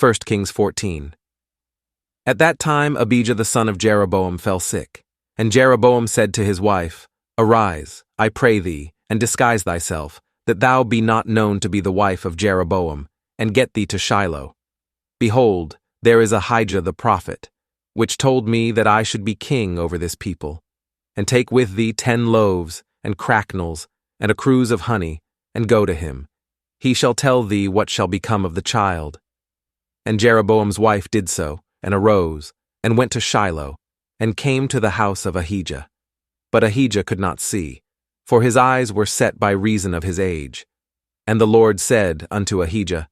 1 Kings 14. At that time Abijah the son of Jeroboam fell sick, and Jeroboam said to his wife, Arise, I pray thee, and disguise thyself, that thou be not known to be the wife of Jeroboam, and get thee to Shiloh. Behold, there is Ahijah the prophet, which told me that I should be king over this people. And take with thee 10 loaves, and cracknels, and a cruse of honey, and go to him. He shall tell thee what shall become of the child. And Jeroboam's wife did so, and arose, and went to Shiloh, and came to the house of Ahijah. But Ahijah could not see, for his eyes were set by reason of his age. And the Lord said unto Ahijah,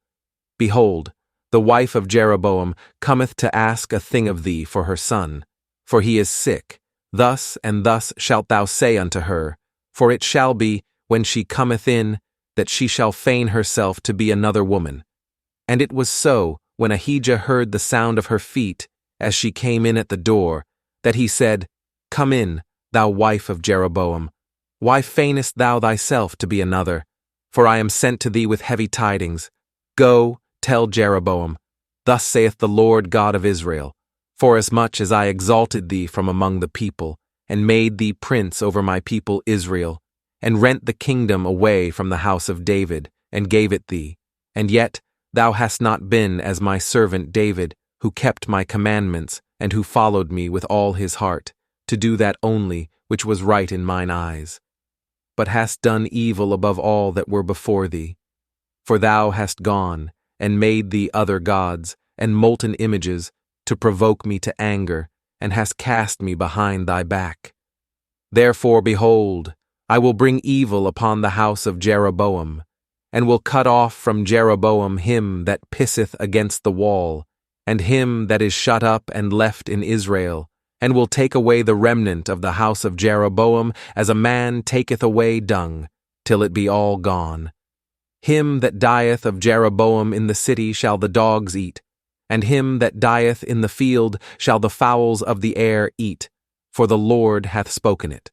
Behold, the wife of Jeroboam cometh to ask a thing of thee for her son, for he is sick. Thus and thus shalt thou say unto her, for it shall be, when she cometh in, that she shall feign herself to be another woman. And it was so, when Ahijah heard the sound of her feet, as she came in at the door, that he said, Come in, thou wife of Jeroboam. Why feignest thou thyself to be another? For I am sent to thee with heavy tidings. Go, tell Jeroboam, Thus saith the Lord God of Israel, Forasmuch as I exalted thee from among the people, and made thee prince over my people Israel, and rent the kingdom away from the house of David, and gave it thee, and yet thou hast not been as my servant David, who kept my commandments, and who followed me with all his heart, to do that only which was right in mine eyes. But hast done evil above all that were before thee. For thou hast gone, and made thee other gods, and molten images, to provoke me to anger, and hast cast me behind thy back. Therefore, behold, I will bring evil upon the house of Jeroboam, and will cut off from Jeroboam him that pisseth against the wall, and him that is shut up and left in Israel, and will take away the remnant of the house of Jeroboam as a man taketh away dung, till it be all gone. Him that dieth of Jeroboam in the city shall the dogs eat, and him that dieth in the field shall the fowls of the air eat, for the Lord hath spoken it.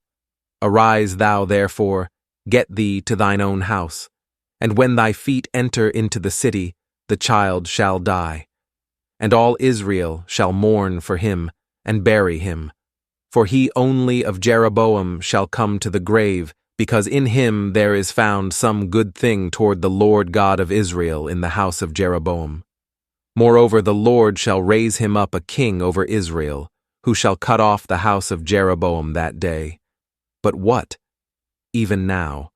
Arise thou therefore, get thee to thine own house, and when thy feet enter into the city, the child shall die. And all Israel shall mourn for him, and bury him. For he only of Jeroboam shall come to the grave, because in him there is found some good thing toward the Lord God of Israel in the house of Jeroboam. Moreover, the Lord shall raise him up a king over Israel, who shall cut off the house of Jeroboam that day. But what? Even now.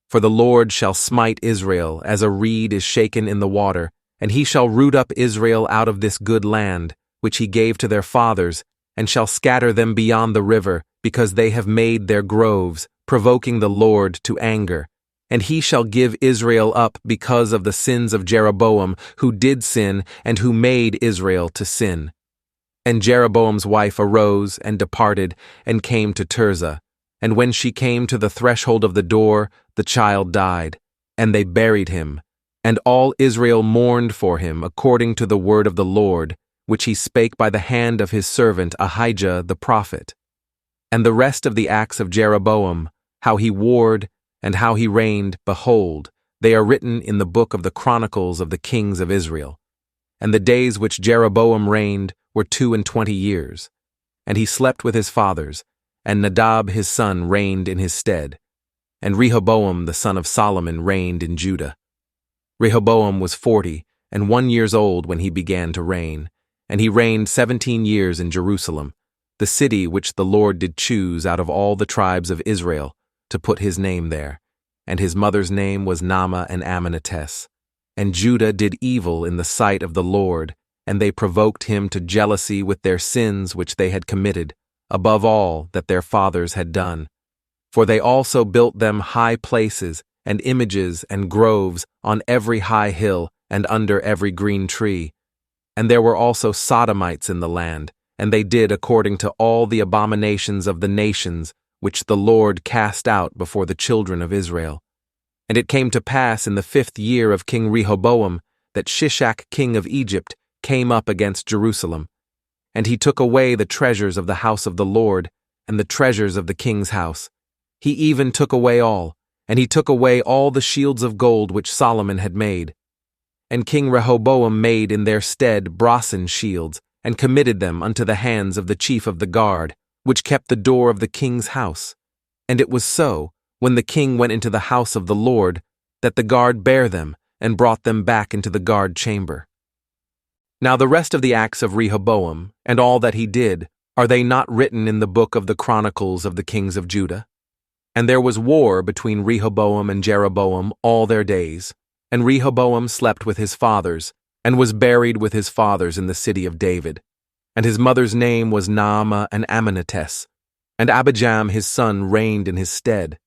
For the Lord shall smite Israel as a reed is shaken in the water, and he shall root up Israel out of this good land, which he gave to their fathers, and shall scatter them beyond the river, because they have made their groves, provoking the Lord to anger. And he shall give Israel up because of the sins of Jeroboam, who did sin, and who made Israel to sin. And Jeroboam's wife arose and departed, and came to Tirzah. And when she came to the threshold of the door, the child died, and they buried him. And all Israel mourned for him according to the word of the Lord, which he spake by the hand of his servant Ahijah the prophet. And the rest of the acts of Jeroboam, how he warred, and how he reigned, behold, they are written in the book of the Chronicles of the kings of Israel. And the days which Jeroboam reigned were 22 years. And he slept with his fathers, and Nadab his son reigned in his stead. And Rehoboam the son of Solomon reigned in Judah. Rehoboam was 41 years old when he began to reign, and he reigned 17 years in Jerusalem, the city which the Lord did choose out of all the tribes of Israel, to put his name there, and his mother's name was Naamah and Ammonitess. And Judah did evil in the sight of the Lord, and they provoked him to jealousy with their sins which they had committed, above all that their fathers had done. For they also built them high places, and images and groves on every high hill, and under every green tree. And there were also Sodomites in the land, and they did according to all the abominations of the nations, which the Lord cast out before the children of Israel. And it came to pass in the 5th year of King Rehoboam, that Shishak king of Egypt came up against Jerusalem. And he took away the treasures of the house of the Lord, and the treasures of the king's house. He even took away all, and he took away all the shields of gold which Solomon had made. And King Rehoboam made in their stead brasen shields, and committed them unto the hands of the chief of the guard, which kept the door of the king's house. And it was so, when the king went into the house of the Lord, that the guard bare them, and brought them back into the guard chamber. Now the rest of the acts of Rehoboam, and all that he did, are they not written in the book of the Chronicles of the kings of Judah? And there was war between Rehoboam and Jeroboam all their days, and Rehoboam slept with his fathers, and was buried with his fathers in the city of David. And his mother's name was Naamah an Ammonitess, and Abijam his son reigned in his stead.